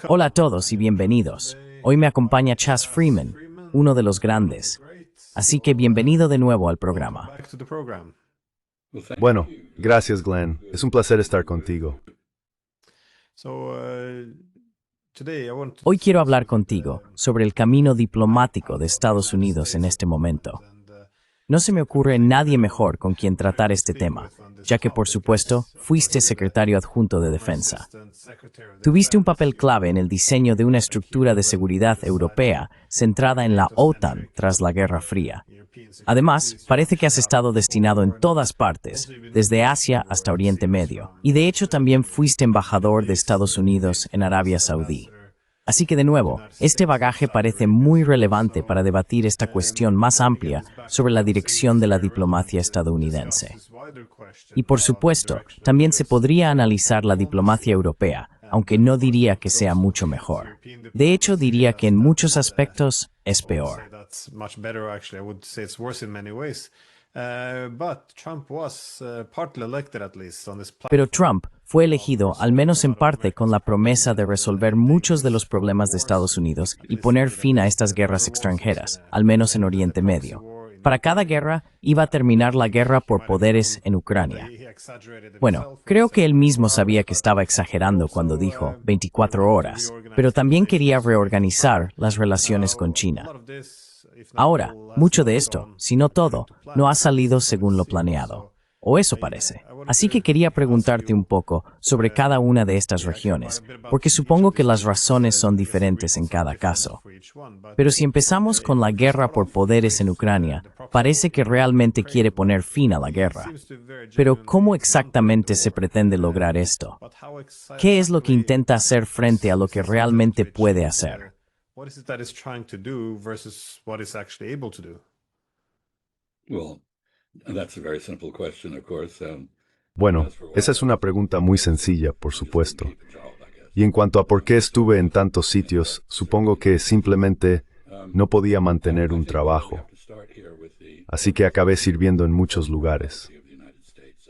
Hola a todos y bienvenidos. Hoy me acompaña Chas Freeman, uno de los grandes. Así que bienvenido de nuevo al programa. Bueno, gracias Glenn. Es un placer estar contigo. Hoy quiero hablar contigo sobre el camino diplomático de Estados Unidos en este momento. No se me ocurre nadie mejor con quien tratar este tema, ya que, por supuesto, fuiste secretario adjunto de Defensa. Tuviste un papel clave en el diseño de una estructura de seguridad europea centrada en la OTAN tras la Guerra Fría. Además, parece que has estado destinado en todas partes, desde Asia hasta Oriente Medio, y de hecho también fuiste embajador de Estados Unidos en Arabia Saudí. Así que de nuevo, este bagaje parece muy relevante para debatir esta cuestión más amplia sobre la dirección de la diplomacia estadounidense. Y por supuesto, también se podría analizar la diplomacia europea, aunque no diría que sea mucho mejor. De hecho, diría que en muchos aspectos es peor. Pero Trump fue elegido, al menos en parte, con la promesa de resolver muchos de los problemas de Estados Unidos y poner fin a estas guerras extranjeras, al menos en Oriente Medio. Para cada guerra, iba a terminar la guerra por poderes en Ucrania. Bueno, creo que él mismo sabía que estaba exagerando cuando dijo 24 horas, pero también quería reorganizar las relaciones con China. Ahora, mucho de esto, si no todo, no ha salido según lo planeado. O eso parece. Así que quería preguntarte un poco sobre cada una de estas regiones, porque supongo que las razones son diferentes en cada caso. Pero si empezamos con la guerra por poderes en Ucrania, parece que realmente quiere poner fin a la guerra. Pero ¿cómo exactamente se pretende lograr esto? ¿Qué es lo que intenta hacer frente a lo que realmente puede hacer? What is it that it's trying to do versus what it's actually able to do? Well, that's a very simple question, of course. Bueno, esa es una pregunta muy sencilla, por supuesto. Y en cuanto a por qué estuve en tantos sitios, supongo que simplemente no podía mantener un trabajo. Así que acabé sirviendo en muchos lugares.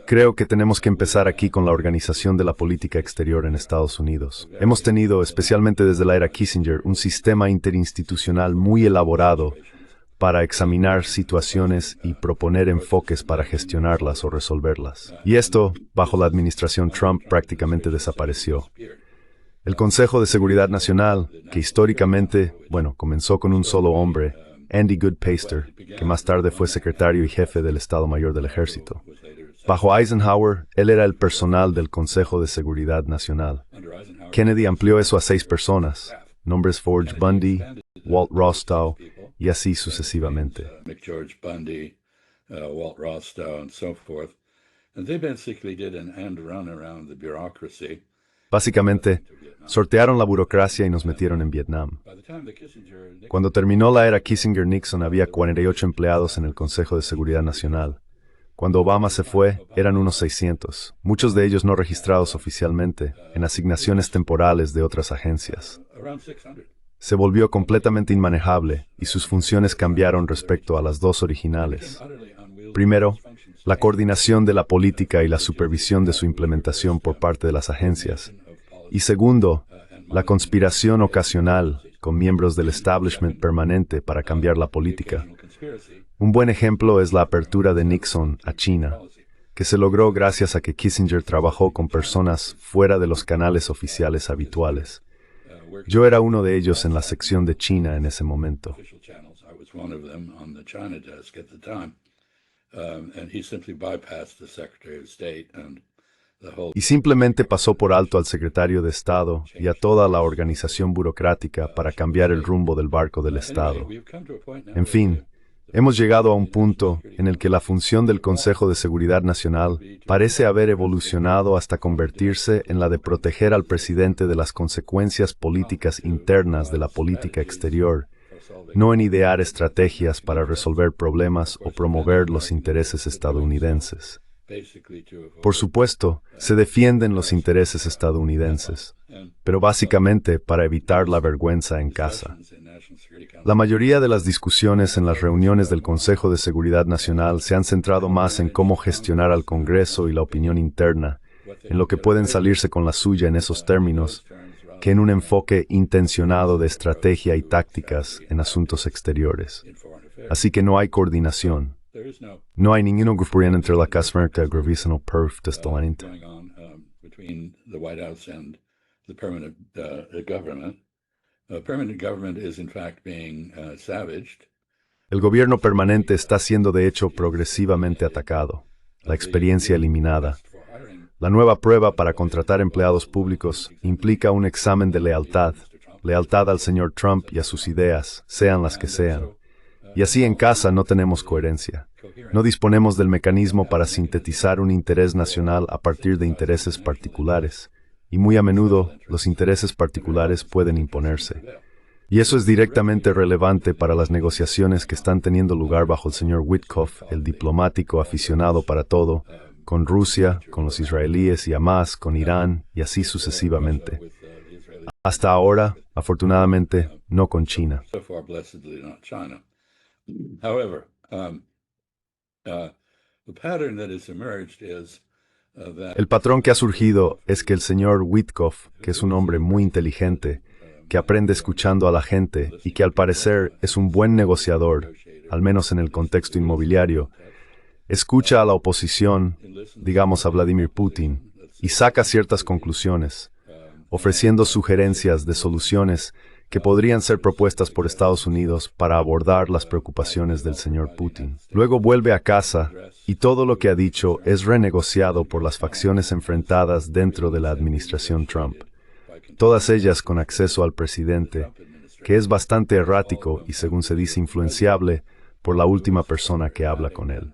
Creo que tenemos que empezar aquí con la organización de la política exterior en Estados Unidos. Hemos tenido, especialmente desde la era Kissinger, un sistema interinstitucional muy elaborado para examinar situaciones y proponer enfoques para gestionarlas o resolverlas. Y esto, bajo la administración Trump, prácticamente desapareció. El Consejo de Seguridad Nacional, que históricamente, comenzó con un solo hombre, Andy Goodpaster, que más tarde fue secretario y jefe del Estado Mayor del Ejército. Bajo Eisenhower, él era el personal del Consejo de Seguridad Nacional. Kennedy amplió eso a 6 personas, nombres George Bundy, Walt Rostow, y así sucesivamente. George Bundy, Walt Rostow, and so forth. And they basically did an end run around the bureaucracy. Básicamente, sortearon la burocracia y nos metieron en Vietnam. Cuando terminó la era Kissinger-Nixon había 48 empleados en el Consejo de Seguridad Nacional. Cuando Obama se fue, eran unos 600, muchos de ellos no registrados oficialmente, en asignaciones temporales de otras agencias. Se volvió completamente inmanejable y sus funciones cambiaron respecto a las dos originales. Primero, la coordinación de la política y la supervisión de su implementación por parte de las agencias. Y segundo, la conspiración ocasional con miembros del establishment permanente para cambiar la política. Un buen ejemplo es la apertura de Nixon a China, que se logró gracias a que Kissinger trabajó con personas fuera de los canales oficiales habituales. Yo era uno de ellos en la sección de China en ese momento. Y simplemente pasó por alto al secretario de Estado y a toda la organización burocrática para cambiar el rumbo del barco del Estado. En fin, hemos llegado a un punto en el que la función del Consejo de Seguridad Nacional parece haber evolucionado hasta convertirse en la de proteger al presidente de las consecuencias políticas internas de la política exterior, no en idear estrategias para resolver problemas o promover los intereses estadounidenses. Por supuesto, se defienden los intereses estadounidenses, pero básicamente para evitar la vergüenza en casa. La mayoría de las discusiones en las reuniones del Consejo de Seguridad Nacional se han centrado más en cómo gestionar al Congreso y la opinión interna, en lo que pueden salirse con la suya en esos términos, que en un enfoque intencionado de estrategia y tácticas en asuntos exteriores. Así que no hay coordinación. No hay ningún grupo entre la Casa Blanca Gravisional Perf Testalante. Between the White House and the permanent government. Permanent government is in fact being savaged. El gobierno permanente está siendo de hecho progresivamente atacado. La experiencia eliminada. La nueva prueba para contratar empleados públicos implica un examen de lealtad. Lealtad al señor Trump y a sus ideas, sean las que sean. Y así en casa no tenemos coherencia. No disponemos del mecanismo para sintetizar un interés nacional a partir de intereses particulares. Y muy a menudo, los intereses particulares pueden imponerse. Y eso es directamente relevante para las negociaciones que están teniendo lugar bajo el señor Witkoff, el diplomático aficionado para todo, con Rusia, con los israelíes y Hamas, con Irán, y así sucesivamente. Hasta ahora, afortunadamente, no con China. However, the pattern that has emerged is El patrón que ha surgido es que el señor Witkoff, que es un hombre muy inteligente, que aprende escuchando a la gente y que al parecer es un buen negociador, al menos en el contexto inmobiliario, escucha a la oposición, digamos a Vladimir Putin, y saca ciertas conclusiones, ofreciendo sugerencias de soluciones que podrían ser propuestas por Estados Unidos para abordar las preocupaciones del señor Putin. Luego vuelve a casa y todo lo que ha dicho es renegociado por las facciones enfrentadas dentro de la administración Trump, todas ellas con acceso al presidente, que es bastante errático y, según se dice, influenciable por la última persona que habla con él.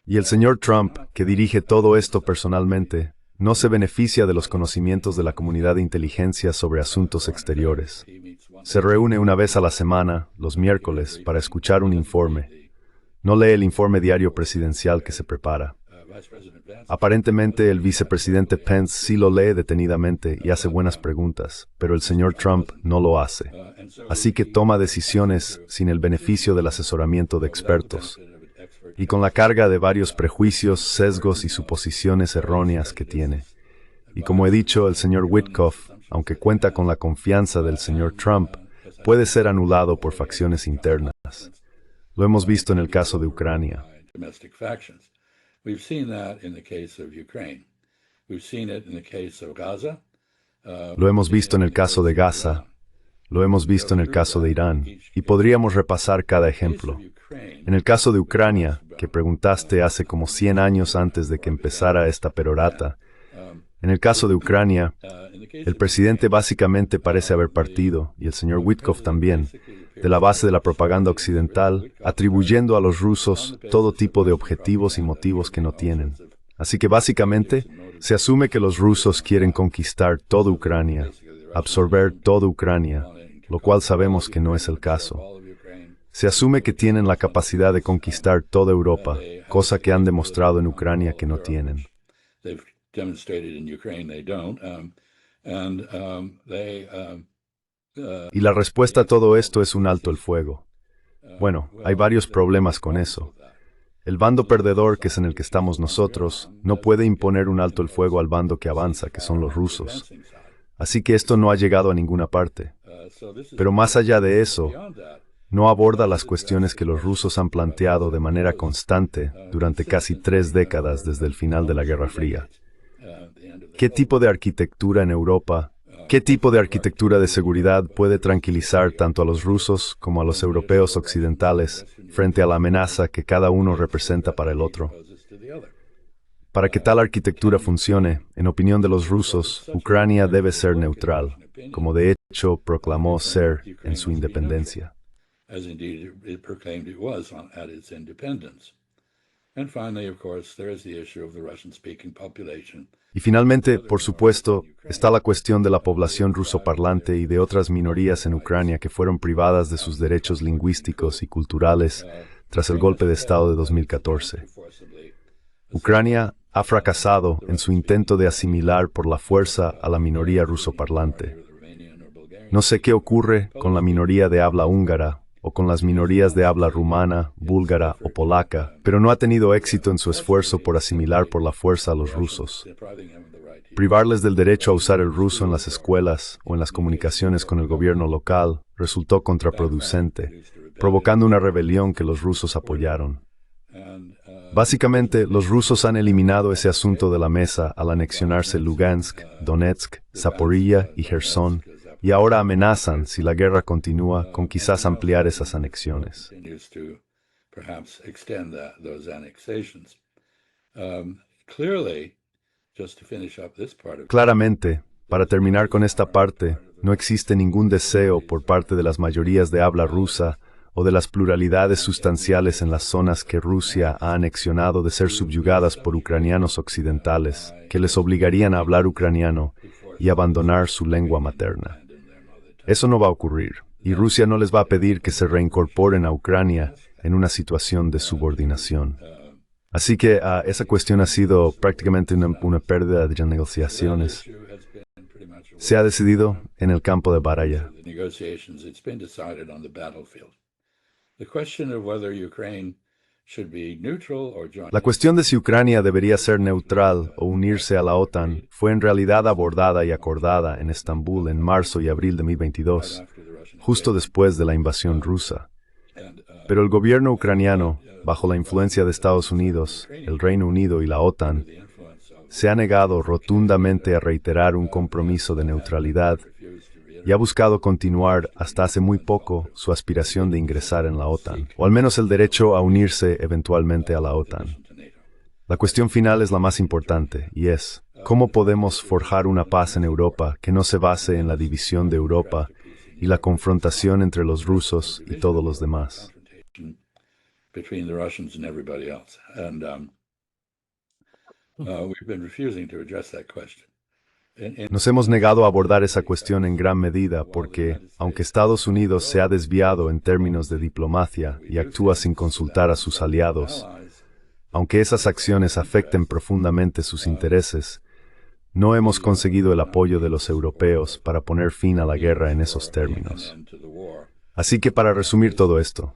Y el señor Trump, que dirige todo esto personalmente, no se beneficia de los conocimientos de la comunidad de inteligencia sobre asuntos exteriores. Se reúne una vez a la semana, los miércoles, para escuchar un informe. No lee el informe diario presidencial que se prepara. Aparentemente, el vicepresidente Pence sí lo lee detenidamente y hace buenas preguntas, pero el señor Trump no lo hace. Así que toma decisiones sin el beneficio del asesoramiento de expertos, y con la carga de varios prejuicios, sesgos y suposiciones erróneas que tiene. Y como he dicho, el señor Witkoff, aunque cuenta con la confianza del señor Trump, puede ser anulado por facciones internas. Lo hemos visto en el caso de Ucrania. Lo hemos visto en el caso de Gaza. Lo hemos visto en el caso de Irán. Y podríamos repasar cada ejemplo. En el caso de Ucrania, que preguntaste hace como 100 años antes de que empezara esta perorata, en el caso de Ucrania, el presidente básicamente parece haber partido, y el señor Witkoff también, de la base de la propaganda occidental, atribuyendo a los rusos todo tipo de objetivos y motivos que no tienen. Así que básicamente, se asume que los rusos quieren conquistar toda Ucrania, absorber toda Ucrania, lo cual sabemos que no es el caso. Se asume que tienen la capacidad de conquistar toda Europa, cosa que han demostrado en Ucrania que no tienen. Y la respuesta a todo esto es un alto el fuego. Bueno, hay varios problemas con eso. El bando perdedor, que es en el que estamos nosotros, no puede imponer un alto el fuego al bando que avanza, que son los rusos. Así que esto no ha llegado a ninguna parte. Pero más allá de eso, no aborda las cuestiones que los rusos han planteado de manera constante durante casi 3 décadas desde el final de la Guerra Fría. ¿Qué tipo de arquitectura en Europa, qué tipo de arquitectura de seguridad puede tranquilizar tanto a los rusos como a los europeos occidentales frente a la amenaza que cada uno representa para el otro? Para que tal arquitectura funcione, en opinión de los rusos, Ucrania debe ser neutral, como de hecho proclamó ser en su independencia. As indeed it proclaimed it was at its independence. And finally, of course, there is the issue of the Russian-speaking population. Y finalmente, por supuesto, está la cuestión de la población rusoparlante y de otras minorías en Ucrania que fueron privadas de sus derechos lingüísticos y culturales tras el golpe de Estado de 2014. Ucrania ha fracasado en su intento de asimilar por la fuerza a la minoría rusoparlante. No sé qué ocurre con la minoría de habla húngara o con las minorías de habla rumana, búlgara o polaca, pero no ha tenido éxito en su esfuerzo por asimilar por la fuerza a los rusos. Privarles del derecho a usar el ruso en las escuelas o en las comunicaciones con el gobierno local resultó contraproducente, provocando una rebelión que los rusos apoyaron. Básicamente, los rusos han eliminado ese asunto de la mesa al anexionarse Lugansk, Donetsk, Zaporilla y Gerson, y ahora amenazan, si la guerra continúa, con quizás ampliar esas anexiones. Claramente, para terminar con esta parte, no existe ningún deseo por parte de las mayorías de habla rusa o de las pluralidades sustanciales en las zonas que Rusia ha anexionado de ser subyugadas por ucranianos occidentales, que les obligarían a hablar ucraniano y abandonar su lengua materna. Eso no va a ocurrir, y Rusia no les va a pedir que se reincorporen a Ucrania en una situación de subordinación. Así que esa cuestión ha sido prácticamente una pérdida de negociaciones. Se ha decidido en el campo de batalla. La cuestión de si Ucrania debería ser neutral o unirse a la OTAN fue en realidad abordada y acordada en Estambul en marzo y abril de 2022, justo después de la invasión rusa. Pero el gobierno ucraniano, bajo la influencia de Estados Unidos, el Reino Unido y la OTAN, se ha negado rotundamente a reiterar un compromiso de neutralidad y ha buscado continuar hasta hace muy poco su aspiración de ingresar en la OTAN, o al menos el derecho a unirse eventualmente a la OTAN. La cuestión final es la más importante, y es, ¿cómo podemos forjar una paz en Europa que no se base en la división de Europa y la confrontación entre los rusos y todos los demás? Nos hemos negado a abordar esa cuestión en gran medida porque, aunque Estados Unidos se ha desviado en términos de diplomacia y actúa sin consultar a sus aliados, aunque esas acciones afecten profundamente sus intereses, no hemos conseguido el apoyo de los europeos para poner fin a la guerra en esos términos. Así que para resumir todo esto,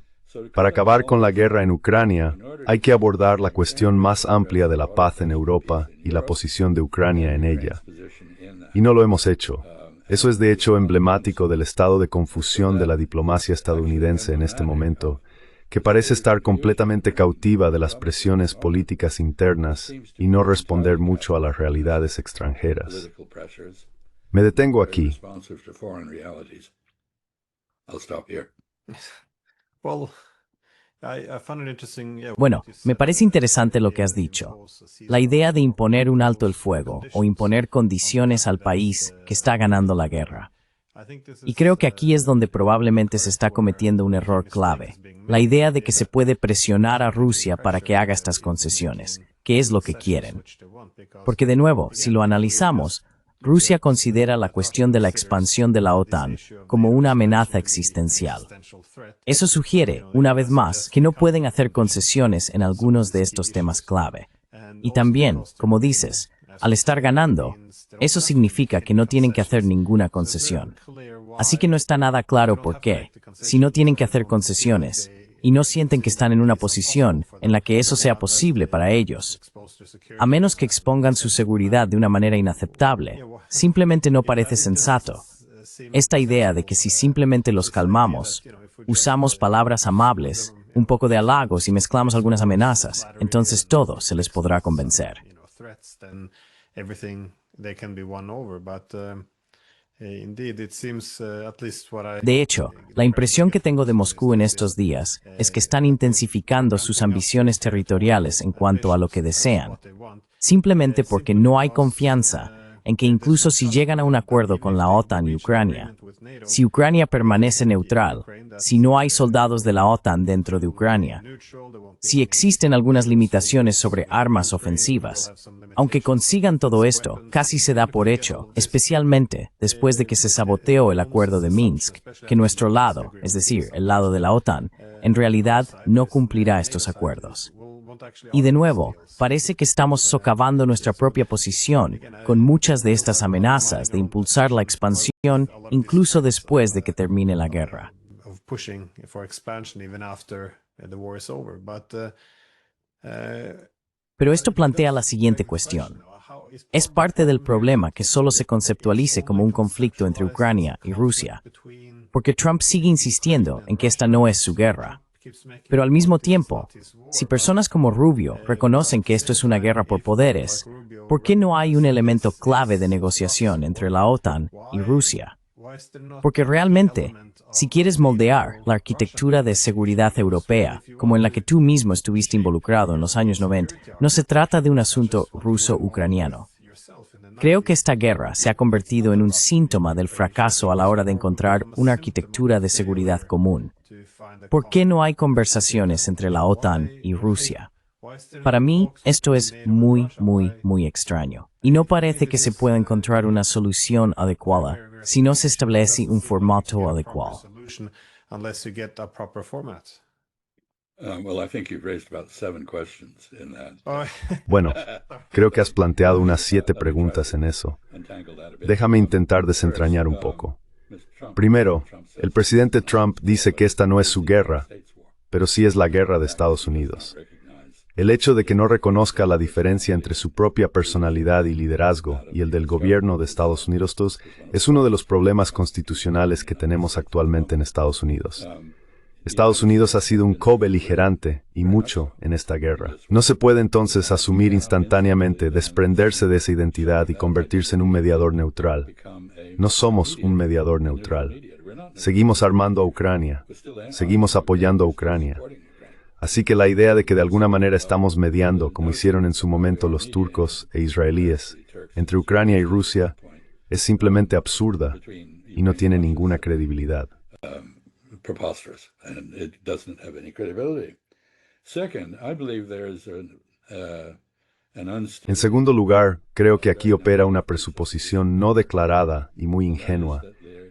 para acabar con la guerra en Ucrania, hay que abordar la cuestión más amplia de la paz en Europa y la posición de Ucrania en ella. Y no lo hemos hecho. Eso es de hecho emblemático del estado de confusión de la diplomacia estadounidense en este momento, que parece estar completamente cautiva de las presiones políticas internas y no responder mucho a las realidades extranjeras. Me detengo aquí. Bueno, me parece interesante lo que has dicho. La idea de imponer un alto el fuego o imponer condiciones al país que está ganando la guerra. Y creo que aquí es donde probablemente se está cometiendo un error clave. La idea de que se puede presionar a Rusia para que haga estas concesiones, que es lo que quieren. Porque de nuevo, si lo analizamos, Rusia considera la cuestión de la expansión de la OTAN como una amenaza existencial. Eso sugiere, una vez más, que no pueden hacer concesiones en algunos de estos temas clave. Y también, como dices, al estar ganando, eso significa que no tienen que hacer ninguna concesión. Así que no está nada claro por qué, si no tienen que hacer concesiones, y no sienten que están en una posición en la que eso sea posible para ellos. A menos que expongan su seguridad de una manera inaceptable, simplemente no parece sensato. Esta idea de que si simplemente los calmamos, usamos palabras amables, un poco de halagos y mezclamos algunas amenazas, entonces todo se les podrá convencer. De hecho, la impresión que tengo de Moscú en estos días es que están intensificando sus ambiciones territoriales en cuanto a lo que desean, simplemente porque no hay confianza en que incluso si llegan a un acuerdo con la OTAN y Ucrania, si Ucrania permanece neutral, si no hay soldados de la OTAN dentro de Ucrania, si existen algunas limitaciones sobre armas ofensivas, aunque consigan todo esto, casi se da por hecho, especialmente después de que se saboteó el acuerdo de Minsk, que nuestro lado, es decir, el lado de la OTAN, en realidad no cumplirá estos acuerdos. Y de nuevo, parece que estamos socavando nuestra propia posición con muchas de estas amenazas de impulsar la expansión incluso después de que termine la guerra. pushing for expansion even after the war is over. Pero esto plantea la siguiente cuestión. Es parte del problema que solo se conceptualice como un conflicto entre Ucrania y Rusia, porque Trump sigue insistiendo en que esta no es su guerra. Pero al mismo tiempo, si personas como Rubio reconocen que esto es una guerra por poderes, ¿por qué no hay un elemento clave de negociación entre la OTAN y Rusia? Porque realmente, si quieres moldear la arquitectura de seguridad europea, como en la que tú mismo estuviste involucrado en los años 90, no se trata de un asunto ruso-ucraniano. Creo que esta guerra se ha convertido en un síntoma del fracaso a la hora de encontrar una arquitectura de seguridad común. ¿Por qué no hay conversaciones entre la OTAN y Rusia? Para mí, esto es muy extraño. Y no parece que se pueda encontrar una solución adecuada si no se establece un formato adecuado. Well, I think you've raised about 7 questions in that. Bueno, creo que has planteado unas 7 preguntas en eso. Déjame intentar desentrañar un poco. Primero, el presidente Trump dice que esta no es su guerra, pero sí es la guerra de Estados Unidos. El hecho de que no reconozca la diferencia entre su propia personalidad y liderazgo y el del gobierno de Estados Unidos es uno de los problemas constitucionales que tenemos actualmente en Estados Unidos. Estados Unidos ha sido un co-beligerante y mucho en esta guerra. No se puede entonces asumir instantáneamente, desprenderse de esa identidad y convertirse en un mediador neutral. No somos un mediador neutral. Seguimos armando a Ucrania. Seguimos apoyando a Ucrania. Así que la idea de que de alguna manera estamos mediando, como hicieron en su momento los turcos e israelíes, entre Ucrania y Rusia, es simplemente absurda y no tiene ninguna credibilidad. Preposterous, and it doesn't have any credibility. Second, I believe there is En segundo lugar, creo que aquí opera una presuposición no declarada y muy ingenua,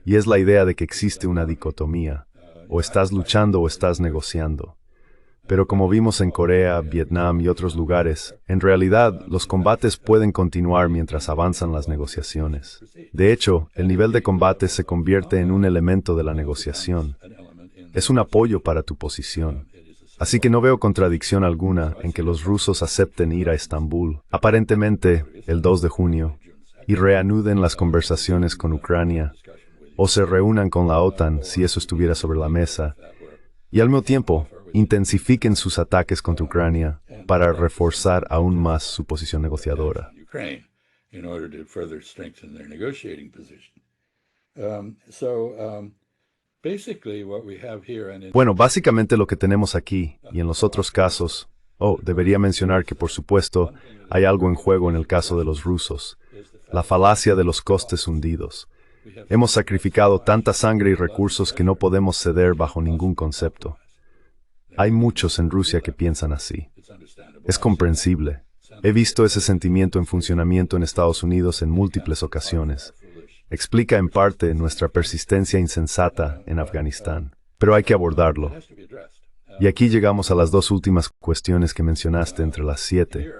y es la idea de que existe una dicotomía, o estás luchando o estás negociando. Pero como vimos en Corea, Vietnam y otros lugares, en realidad los combates pueden continuar mientras avanzan las negociaciones. De hecho, el nivel de combate se convierte en un elemento de la negociación. Es un apoyo para tu posición. Así que no veo contradicción alguna en que los rusos acepten ir a Estambul, aparentemente el 2 de junio, y reanuden las conversaciones con Ucrania, o se reúnan con la OTAN si eso estuviera sobre la mesa, y al mismo tiempo intensifiquen sus ataques contra Ucrania para reforzar aún más su posición negociadora. Bueno, básicamente lo que tenemos aquí, y en los otros casos, debería mencionar que por supuesto hay algo en juego en el caso de los rusos, la falacia de los costes hundidos. Hemos sacrificado tanta sangre y recursos que no podemos ceder bajo ningún concepto. Hay muchos en Rusia que piensan así. Es comprensible. He visto ese sentimiento en funcionamiento en Estados Unidos en múltiples ocasiones. Explica en parte nuestra persistencia insensata en Afganistán, pero hay que abordarlo. Y aquí llegamos a las 2 últimas cuestiones que mencionaste entre las 7.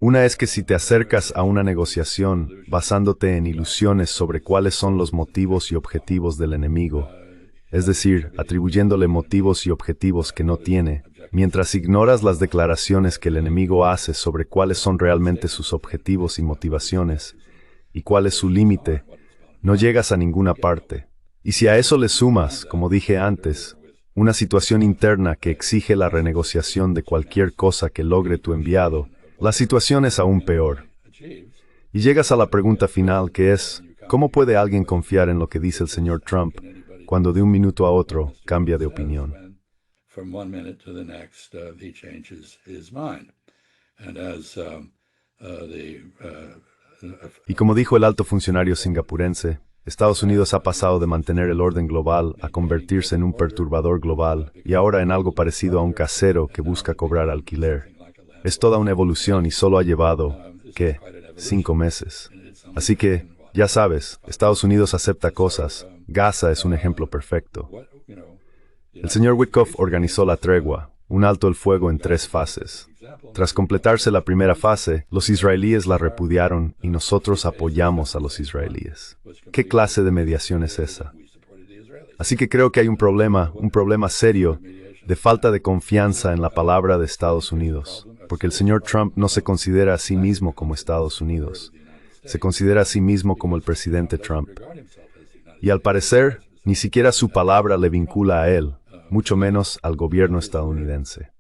Una es que si te acercas a una negociación basándote en ilusiones sobre cuáles son los motivos y objetivos del enemigo, es decir, atribuyéndole motivos y objetivos que no tiene, mientras ignoras las declaraciones que el enemigo hace sobre cuáles son realmente sus objetivos y motivaciones, y cuál es su límite, no llegas a ninguna parte. Y si a eso le sumas, como dije antes, una situación interna que exige la renegociación de cualquier cosa que logre tu enviado, la situación es aún peor. Y llegas a la pregunta final que es, ¿cómo puede alguien confiar en lo que dice el señor Trump cuando de un minuto a otro cambia de opinión? Y como dijo el alto funcionario singapurense, Estados Unidos ha pasado de mantener el orden global a convertirse en un perturbador global y ahora en algo parecido a un casero que busca cobrar alquiler. Es toda una evolución y solo ha llevado, ¿qué? 5 meses. Así que, ya sabes, Estados Unidos acepta cosas. Gaza es un ejemplo perfecto. El señor Witkoff organizó la tregua, un alto el fuego en 3 fases. Tras completarse la primera fase, los israelíes la repudiaron y nosotros apoyamos a los israelíes. ¿Qué clase de mediación es esa? Así que creo que hay un problema serio de falta de confianza en la palabra de Estados Unidos, porque el señor Trump no se considera a sí mismo como Estados Unidos, se considera a sí mismo como el presidente Trump. Y al parecer, ni siquiera su palabra le vincula a él, mucho menos al gobierno estadounidense.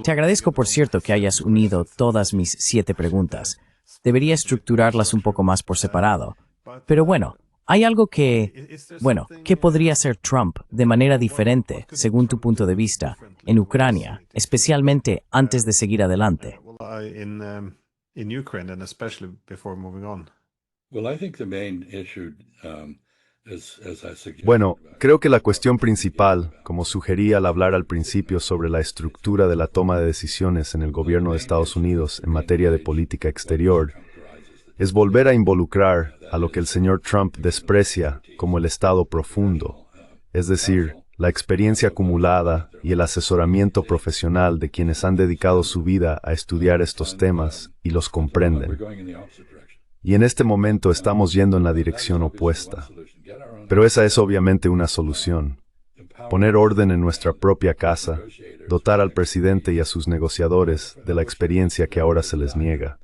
Te agradezco, por cierto, que hayas unido todas mis 7 preguntas. Debería estructurarlas un poco más por separado. Pero bueno, hay algo ¿qué podría hacer Trump de manera diferente, según tu punto de vista, en Ucrania, especialmente antes de seguir adelante? In Ukraine, and especially before moving on. Well, I think the main issue, as I suggested, Bueno, creo que la cuestión principal, como sugerí al hablar al principio sobre la estructura de la toma de decisiones en el gobierno de Estados Unidos en materia de política exterior, es volver a involucrar a lo que el señor Trump desprecia como el Estado profundo, es decir, la experiencia acumulada y el asesoramiento profesional de quienes han dedicado su vida a estudiar estos temas y los comprenden. Y en este momento estamos yendo en la dirección opuesta. Pero esa es obviamente una solución. Poner orden en nuestra propia casa, dotar al presidente y a sus negociadores de la experiencia que ahora se les niega.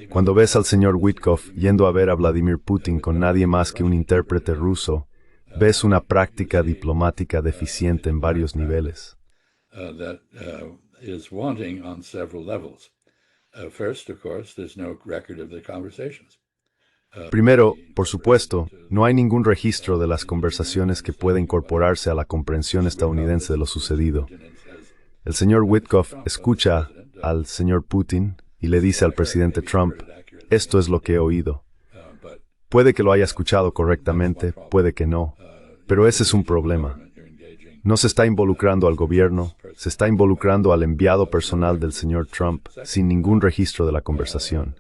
Cuando ves al señor Witkoff yendo a ver a Vladimir Putin con nadie más que un intérprete ruso, ves una práctica diplomática deficiente en varios niveles. Primero, por supuesto, no hay ningún registro de las conversaciones que pueda incorporarse a la comprensión estadounidense de lo sucedido. El señor Witkoff escucha al señor Putin y le dice al presidente Trump, esto es lo que he oído. Puede que lo haya escuchado correctamente, puede que no, pero ese es un problema. No se está involucrando al gobierno, se está involucrando al enviado personal del señor Trump sin ningún registro de la conversación.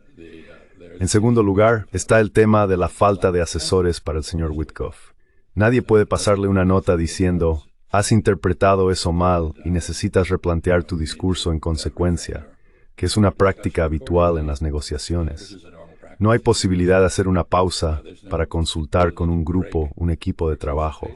En segundo lugar, está el tema de la falta de asesores para el señor Witkoff. Nadie puede pasarle una nota diciendo, has interpretado eso mal y necesitas replantear tu discurso en consecuencia, que es una práctica habitual en las negociaciones. No hay posibilidad de hacer una pausa para consultar con un grupo, un equipo de trabajo.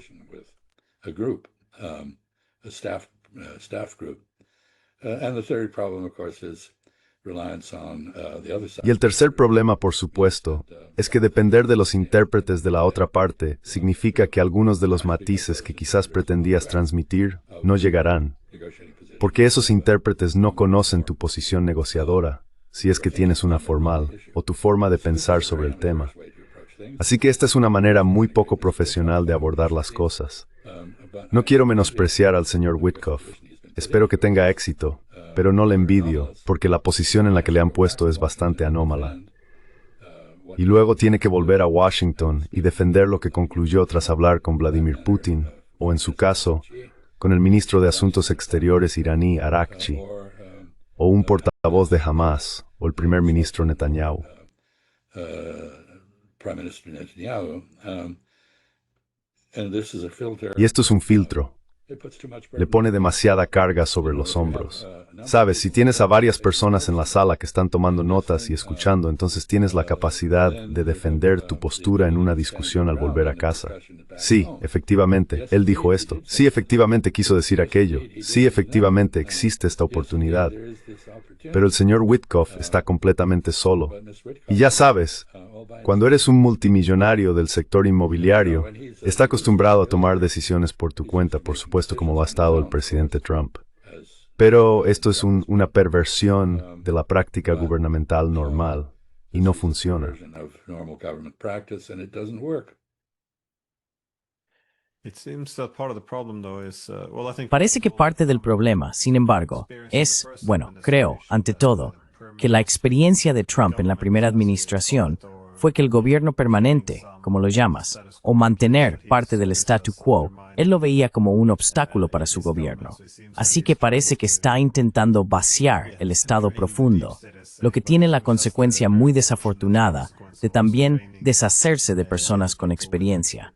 Y el tercer problema, por supuesto, es que depender de los intérpretes de la otra parte significa que algunos de los matices que quizás pretendías transmitir no llegarán, porque esos intérpretes no conocen tu posición negociadora, si es que tienes una formal, o tu forma de pensar sobre el tema. Así que esta es una manera muy poco profesional de abordar las cosas. No quiero menospreciar al señor Witkoff. Espero que tenga éxito, pero no le envidio, porque la posición en la que le han puesto es bastante anómala. Y luego tiene que volver a Washington y defender lo que concluyó tras hablar con Vladimir Putin, o en su caso, con el ministro de Asuntos Exteriores iraní Arakchi, o un portavoz de Hamas, o el primer ministro Netanyahu. Y esto es un filtro. Le pone demasiada carga sobre los hombros. Sabes, si tienes a varias personas en la sala que están tomando notas y escuchando, entonces tienes la capacidad de defender tu postura en una discusión al volver a casa. Sí, efectivamente, él dijo esto. Sí, efectivamente quiso decir aquello. Sí, efectivamente existe esta oportunidad. Pero el señor Witkoff está completamente solo. Y ya sabes, cuando eres un multimillonario del sector inmobiliario, está acostumbrado a tomar decisiones por tu cuenta, por supuesto, como lo ha estado el presidente Trump. Pero esto es una perversión de la práctica gubernamental normal y no funciona. Parece que parte del problema, sin embargo, es, creo, ante todo, que la experiencia de Trump en la primera administración fue que el gobierno permanente, como lo llamas, o mantener parte del statu quo, él lo veía como un obstáculo para su gobierno. Así que parece que está intentando vaciar el estado profundo, lo que tiene la consecuencia muy desafortunada de también deshacerse de personas con experiencia.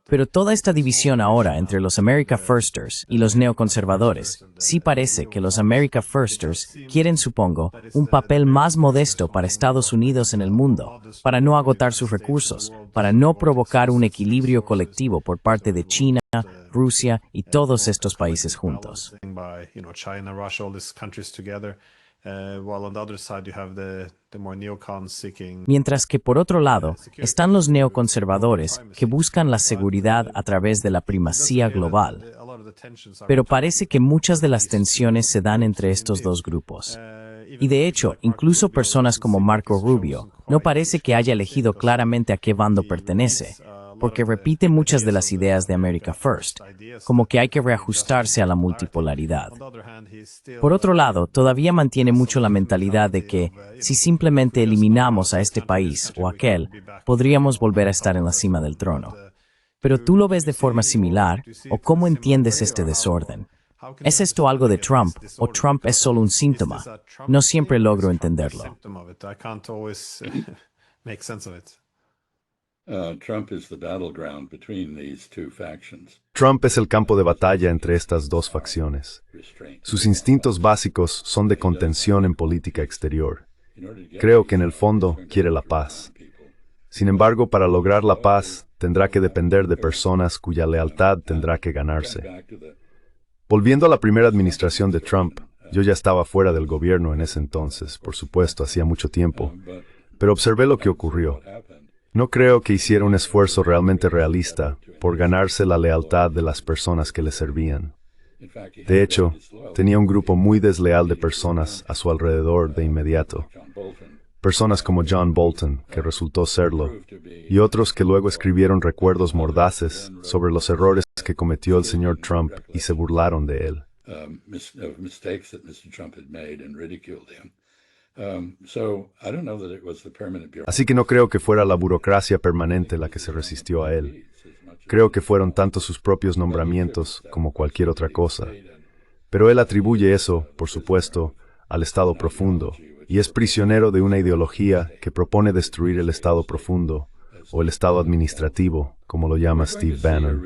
Pero toda esta división ahora entre los America Firsters y los neoconservadores, sí parece que los America Firsters quieren, supongo, un papel más modesto para Estados Unidos en el mundo, para no agotar sus recursos, para no provocar un equilibrio colectivo por parte de China, Rusia y todos estos países juntos. Mientras que por otro lado están los neoconservadores que buscan la seguridad a través de la primacía global. Pero parece que muchas de las tensiones se dan entre estos dos grupos. Y de hecho, incluso personas como Marco Rubio no parece que haya elegido claramente a qué bando pertenece, porque repite muchas de las ideas de America First, como que hay que reajustarse a la multipolaridad. Por otro lado, todavía mantiene mucho la mentalidad de que, si simplemente eliminamos a este país o aquel, podríamos volver a estar en la cima del trono. Pero ¿tú lo ves de forma similar, o cómo entiendes este desorden? ¿Es esto algo de Trump, o Trump es solo un síntoma? No siempre logro entenderlo. Trump es el campo de batalla entre estas dos facciones. Sus instintos básicos son de contención en política exterior. Creo que en el fondo quiere la paz. Sin embargo, para lograr la paz, tendrá que depender de personas cuya lealtad tendrá que ganarse. Volviendo a la primera administración de Trump, yo ya estaba fuera del gobierno en ese entonces, por supuesto, hacía mucho tiempo, pero observé lo que ocurrió. No creo que hiciera un esfuerzo realmente realista por ganarse la lealtad de las personas que le servían. De hecho, tenía un grupo muy desleal de personas a su alrededor de inmediato. Personas como John Bolton, que resultó serlo, y otros que luego escribieron recuerdos mordaces sobre los errores que cometió el señor Trump y se burlaron de él. Así que no creo que fuera la burocracia permanente la que se resistió a él. Creo que fueron tanto sus propios nombramientos como cualquier otra cosa. Pero él atribuye eso, por supuesto, al Estado profundo, y es prisionero de una ideología que propone destruir el Estado profundo, o el Estado administrativo, como lo llama Steve Bannon.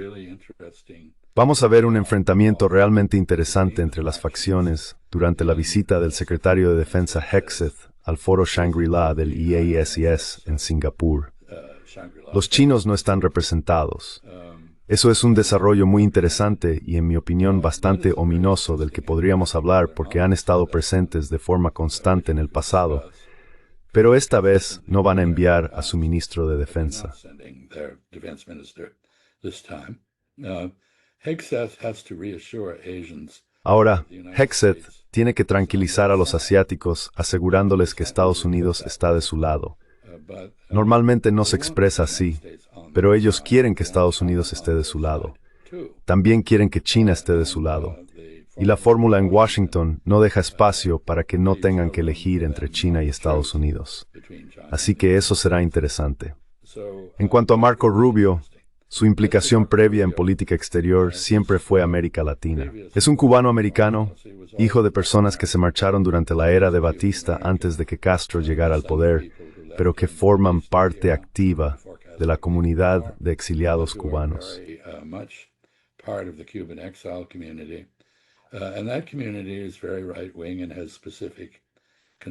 Vamos a ver un enfrentamiento realmente interesante entre las facciones durante la visita del secretario de Defensa Hegseth al foro Shangri-La del EASES en Singapur. Los chinos no están representados. Eso es un desarrollo muy interesante y, en mi opinión, bastante ominoso del que podríamos hablar porque han estado presentes de forma constante en el pasado, pero esta vez no van a enviar a su ministro de Defensa. Ahora, Hegseth tiene que tranquilizar a los asiáticos asegurándoles que Estados Unidos está de su lado. Normalmente no se expresa así, pero ellos quieren que Estados Unidos esté de su lado. También quieren que China esté de su lado. Y la fórmula en Washington no deja espacio para que no tengan que elegir entre China y Estados Unidos. Así que eso será interesante. En cuanto a Marco Rubio, su implicación previa en política exterior siempre fue América Latina. Es un cubano-americano, hijo de personas que se marcharon durante la era de Batista antes de que Castro llegara al poder, pero que forman parte activa de la comunidad de exiliados cubanos.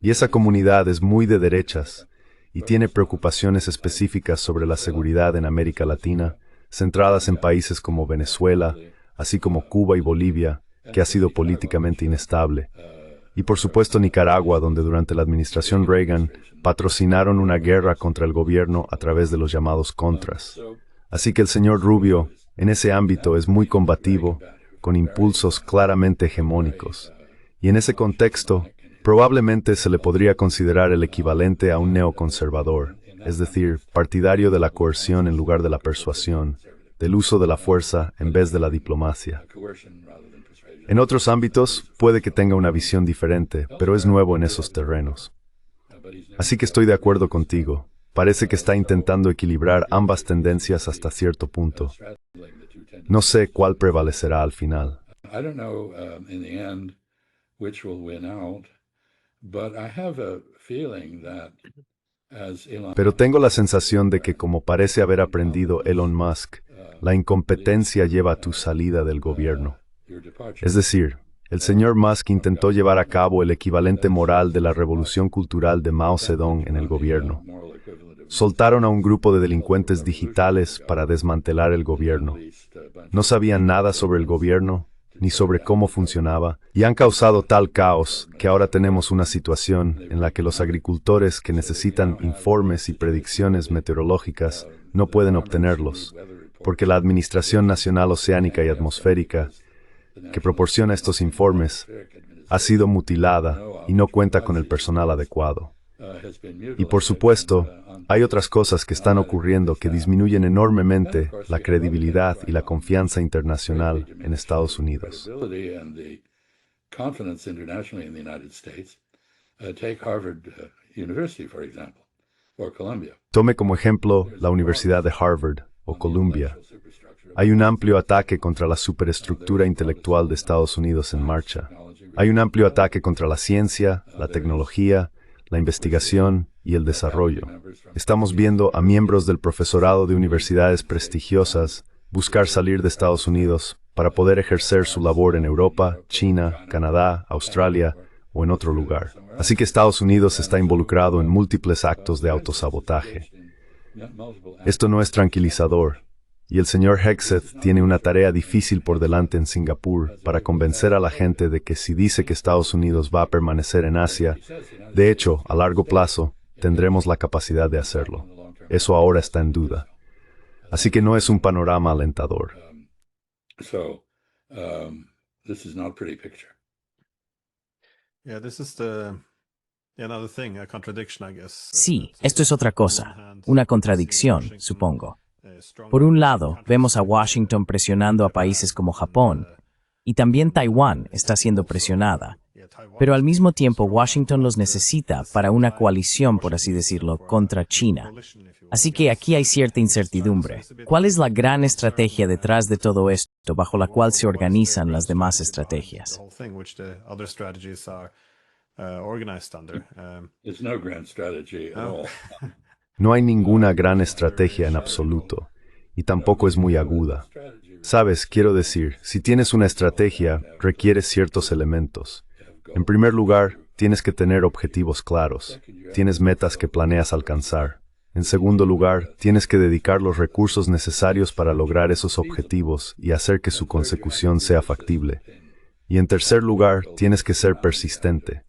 Y esa comunidad es muy de derechas y tiene preocupaciones específicas sobre la seguridad en América Latina, centradas en países como Venezuela, así como Cuba y Bolivia, que ha sido políticamente inestable. Y por supuesto Nicaragua, donde durante la administración Reagan patrocinaron una guerra contra el gobierno a través de los llamados Contras. Así que el señor Rubio, en ese ámbito, es muy combativo, con impulsos claramente hegemónicos. Y en ese contexto, probablemente se le podría considerar el equivalente a un neoconservador, es decir, partidario de la coerción en lugar de la persuasión, del uso de la fuerza en vez de la diplomacia. En otros ámbitos, puede que tenga una visión diferente, pero es nuevo en esos terrenos. Así que estoy de acuerdo contigo. parece que está intentando equilibrar ambas tendencias hasta cierto punto. No sé cuál prevalecerá al final. I don't know in the end which will win out, but I have a feeling that as Elon Pero tengo la sensación de que, como parece haber aprendido Elon Musk, la incompetencia lleva a tu salida del gobierno. your departure, Es decir, el señor Musk intentó llevar a cabo el equivalente moral de la revolución cultural de Mao Zedong en el gobierno. moral equivalent of Soltaron a un grupo de delincuentes digitales para desmantelar el gobierno. No sabían nada sobre el gobierno, ni sobre cómo funcionaba, y han causado tal caos que ahora tenemos una situación en la que los agricultores que necesitan informes y predicciones meteorológicas no pueden obtenerlos, porque la Administración Nacional Oceánica y Atmosférica, que proporciona estos informes, ha sido mutilada y no cuenta con el personal adecuado. has been Y por supuesto, hay otras cosas que están ocurriendo que disminuyen enormemente la credibilidad y la confianza internacional en Estados Unidos. credibility and the confidence internationally in the United States. Take Harvard University, for example, or Columbia. Tome como ejemplo la Universidad de Harvard o Columbia. Hay un amplio ataque contra la superestructura intelectual de Estados Unidos en marcha. Hay un amplio ataque contra la ciencia, la tecnología, la investigación y el desarrollo. Estamos viendo a miembros del profesorado de universidades prestigiosas buscar salir de Estados Unidos para poder ejercer su labor en Europa, China, Canadá, Australia o en otro lugar. Así que Estados Unidos está involucrado en múltiples actos de autosabotaje. Esto no es tranquilizador, y el señor Hegseth tiene una tarea difícil por delante en Singapur para convencer a la gente de que si dice que Estados Unidos va a permanecer en Asia, de hecho, a largo plazo, tendremos la capacidad de hacerlo. Eso ahora está en duda. Así que no es un panorama alentador. So, this is not a pretty picture. Yeah, this is another thing, a contradiction, I guess. Sí, esto es otra cosa, una contradicción, supongo. Por un lado, vemos a Washington presionando a países como Japón, y también Taiwán está siendo presionada. Pero al mismo tiempo, Washington los necesita para una coalición, por así decirlo, contra China. Así que aquí hay cierta incertidumbre. ¿Cuál es la gran estrategia detrás de todo esto, bajo la cual se organizan las demás estrategias? The whole thing, which the other strategies are organized under. It's no grand strategy at all. No hay ninguna gran estrategia en absoluto, y tampoco es muy aguda. Sabes, quiero decir, si tienes una estrategia, requieres ciertos elementos. En primer lugar, tienes que tener objetivos claros. Tienes metas que planeas alcanzar. En segundo lugar, tienes que dedicar los recursos necesarios para lograr esos objetivos y hacer que su consecución sea factible. Y en tercer lugar, tienes que ser persistente.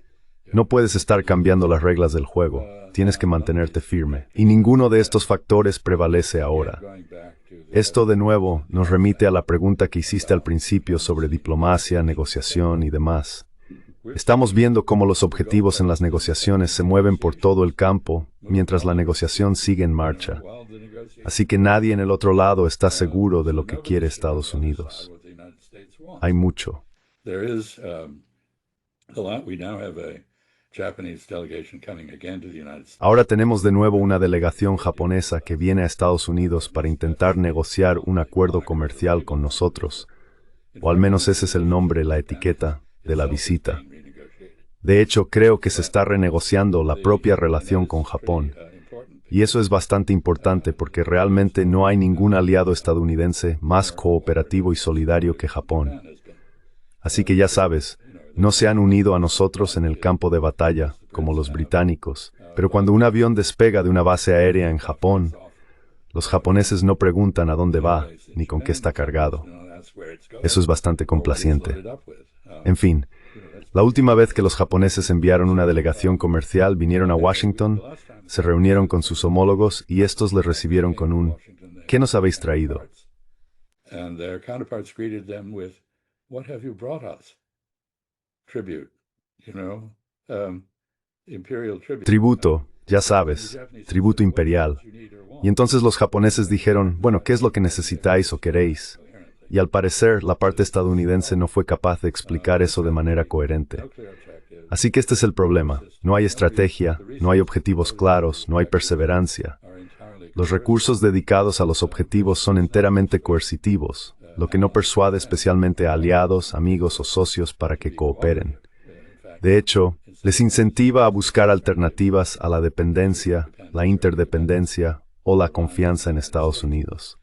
No puedes estar cambiando las reglas del juego. Tienes que mantenerte firme. Y ninguno de estos factores prevalece ahora. Esto, de nuevo, nos remite a la pregunta que hiciste al principio sobre diplomacia, negociación y demás. Estamos viendo cómo los objetivos en las negociaciones se mueven por todo el campo, mientras la negociación sigue en marcha. Así que nadie en el otro lado está seguro de lo que quiere Estados Unidos. Hay mucho. There is a lot. We now have a Japanese delegation coming again to the United States. Ahora tenemos de nuevo una delegación japonesa que viene a Estados Unidos para intentar negociar un acuerdo comercial con nosotros, o al menos ese es el nombre, la etiqueta de la visita. De hecho, creo que se está renegociando la propia relación con Japón, y eso es bastante importante porque realmente no hay ningún aliado estadounidense más cooperativo y solidario que Japón. Así que ya sabes, no se han unido a nosotros en el campo de batalla, como los británicos, pero cuando un avión despega de una base aérea en Japón, los japoneses no preguntan a dónde va, ni con qué está cargado. Eso es bastante complaciente. En fin, la última vez que los japoneses enviaron una delegación comercial, vinieron a Washington, se reunieron con sus homólogos y estos les recibieron con un ¿qué nos habéis traído? And their counterparts greeted them with, "What have you brought us?" Tribute, imperial tribute. Tributo, ya sabes, tributo imperial. Y entonces los japoneses dijeron, bueno, ¿qué es lo que necesitáis o queréis? Y al parecer, la parte estadounidense no fue capaz de explicar eso de manera coherente. Así que este es el problema. No hay estrategia, no hay objetivos claros, no hay perseverancia. Los recursos dedicados a los objetivos son enteramente coercitivos, lo que no persuade especialmente a aliados, amigos o socios para que cooperen. De hecho, les incentiva a buscar alternativas a la dependencia, la interdependencia o la confianza en Estados Unidos.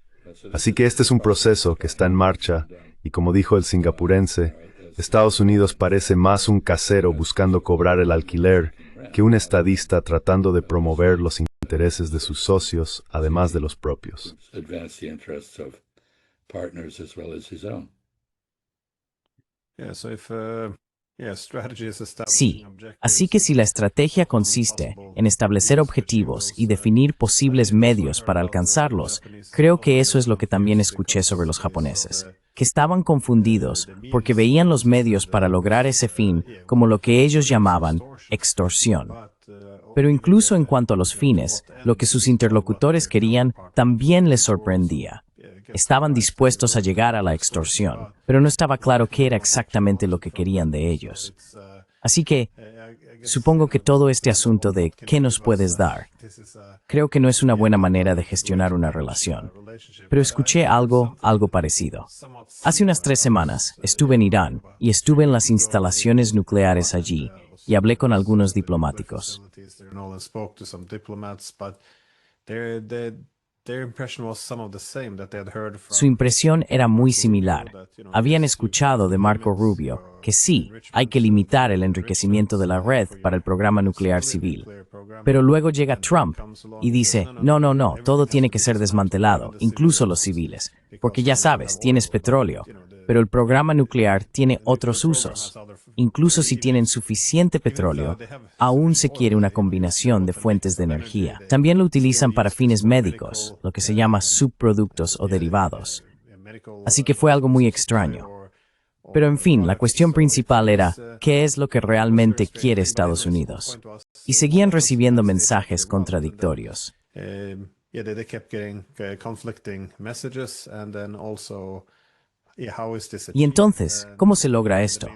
Así que este es un proceso que está en marcha y, como dijo el singapurense, Estados Unidos parece más un casero buscando cobrar el alquiler que un estadista tratando de promover los intereses de sus socios, además de los propios. Sí, así que si la estrategia consiste en establecer objetivos y definir posibles medios para alcanzarlos, creo que eso es lo que también escuché sobre los japoneses, que estaban confundidos porque veían los medios para lograr ese fin como lo que ellos llamaban extorsión. Pero incluso en cuanto a los fines, lo que sus interlocutores querían también les sorprendía. Estaban dispuestos a llegar a la extorsión, pero no estaba claro qué era exactamente lo que querían de ellos. Así que, supongo que todo este asunto de ¿qué nos puedes dar? Creo que no es una buena manera de gestionar una relación. Pero escuché algo parecido. Hace unas 3 semanas estuve en Irán y estuve en las instalaciones nucleares allí y hablé con algunos diplomáticos. Su impresión era muy similar. Habían escuchado de Marco Rubio que sí, hay que limitar el enriquecimiento de la red para el programa nuclear civil. Pero luego llega Trump y dice, no, todo tiene que ser desmantelado, incluso los civiles, porque ya sabes, tienes petróleo, pero el programa nuclear tiene otros usos. Incluso si tienen suficiente petróleo, aún se quiere una combinación de fuentes de energía. También lo utilizan para fines médicos, lo que se llama subproductos o derivados. Así que fue algo muy extraño. Pero en fin, la cuestión principal era, ¿qué es lo que realmente quiere Estados Unidos? Y seguían recibiendo mensajes contradictorios. Y entonces, ¿cómo se logra esto?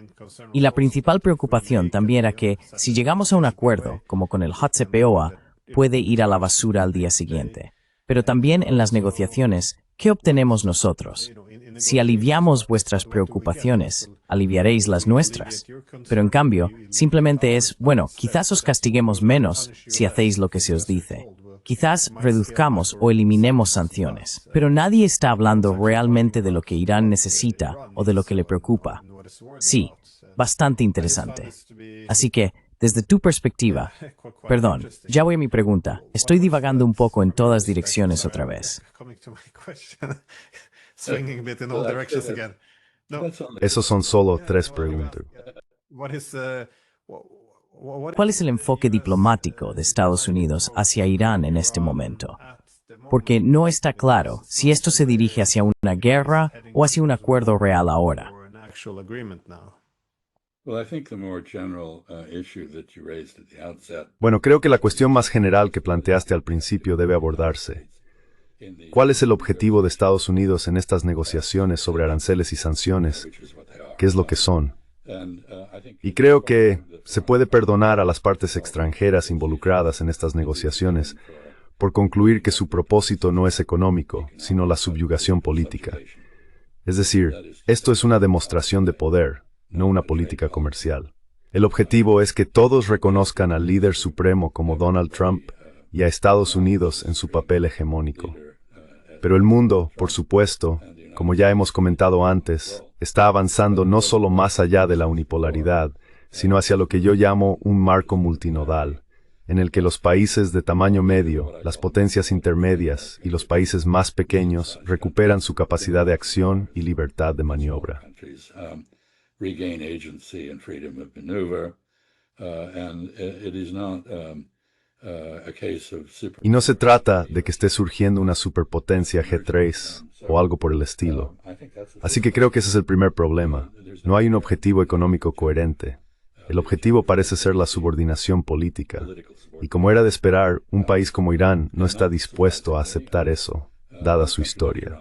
Y la principal preocupación también era que, si llegamos a un acuerdo, como con el JCPOA, puede ir a la basura al día siguiente. Pero también en las negociaciones, ¿qué obtenemos nosotros? Si aliviamos vuestras preocupaciones, aliviaréis las nuestras. Pero en cambio, simplemente es, bueno, quizás os castiguemos menos si hacéis lo que se os dice. Quizás reduzcamos o eliminemos sanciones. Pero nadie está hablando realmente de lo que Irán necesita o de lo que le preocupa. Sí, bastante interesante. Así que, desde tu perspectiva, perdón, ya voy a mi pregunta. Estoy divagando un poco en todas direcciones otra vez. Esos son solo 3 preguntas. ¿Cuál es el enfoque diplomático de Estados Unidos hacia Irán en este momento? Porque no está claro si esto se dirige hacia una guerra o hacia un acuerdo real ahora. Bueno, creo que la cuestión más general que planteaste al principio debe abordarse. ¿Cuál es el objetivo de Estados Unidos en estas negociaciones sobre aranceles y sanciones? ¿Qué es lo que son? Y creo que se puede perdonar a las partes extranjeras involucradas en estas negociaciones por concluir que su propósito no es económico, sino la subyugación política. Es decir, esto es una demostración de poder, no una política comercial. El objetivo es que todos reconozcan al líder supremo como Donald Trump y a Estados Unidos en su papel hegemónico. Pero el mundo, por supuesto, como ya hemos comentado antes, está avanzando no solo más allá de la unipolaridad, sino hacia lo que yo llamo un marco multinodal, en el que los países de tamaño medio, las potencias intermedias y los países más pequeños recuperan su capacidad de acción y libertad de maniobra. Y no se trata de que esté surgiendo una superpotencia G3 o algo por el estilo. Así que creo que ese es el primer problema. No hay un objetivo económico coherente. El objetivo parece ser la subordinación política. Y como era de esperar, un país como Irán no está dispuesto a aceptar eso, dada su historia.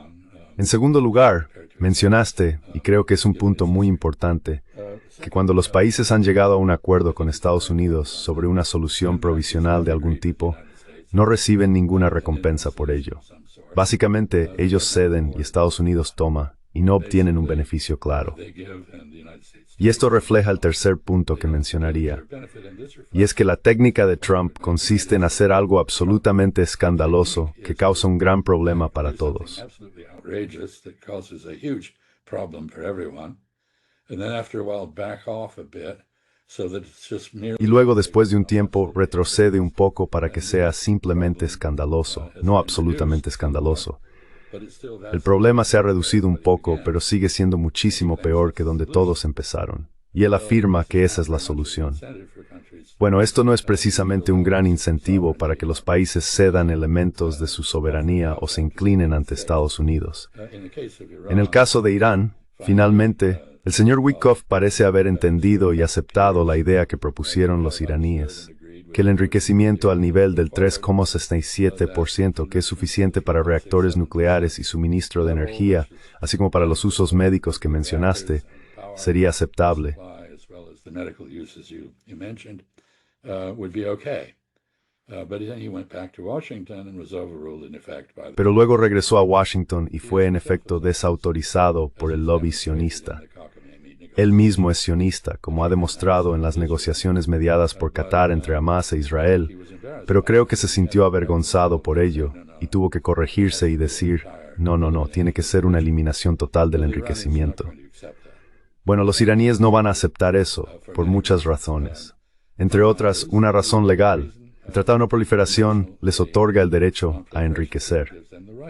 En segundo lugar, mencionaste, y creo que es un punto muy importante, que cuando los países han llegado a un acuerdo con Estados Unidos sobre una solución provisional de algún tipo, no reciben ninguna recompensa por ello. Básicamente, ellos ceden y Estados Unidos toma, y no obtienen un beneficio claro. Y esto refleja el tercer punto que mencionaría, y es que la técnica de Trump consiste en hacer algo absolutamente escandaloso que causa un gran problema para todos. Y luego, después de un tiempo, retrocede un poco para que sea simplemente escandaloso, no absolutamente escandaloso. El problema se ha reducido un poco, pero sigue siendo muchísimo peor que donde todos empezaron. Y él afirma que esa es la solución. Bueno, esto no es precisamente un gran incentivo para que los países cedan elementos de su soberanía o se inclinen ante Estados Unidos. En el caso de Irán, finalmente, el señor Witkoff parece haber entendido y aceptado la idea que propusieron los iraníes, que el enriquecimiento al nivel del 3,67%, que es suficiente para reactores nucleares y suministro de energía, así como para los usos médicos que mencionaste, sería aceptable. Pero luego regresó a Washington y fue en efecto desautorizado por el lobby sionista. Él mismo es sionista, como ha demostrado en las negociaciones mediadas por Qatar entre Hamas e Israel, pero creo que se sintió avergonzado por ello y tuvo que corregirse y decir, no, tiene que ser una eliminación total del enriquecimiento. Bueno, los iraníes no van a aceptar eso, por muchas razones. Entre otras, una razón legal. El Tratado de No Proliferación les otorga el derecho a enriquecer.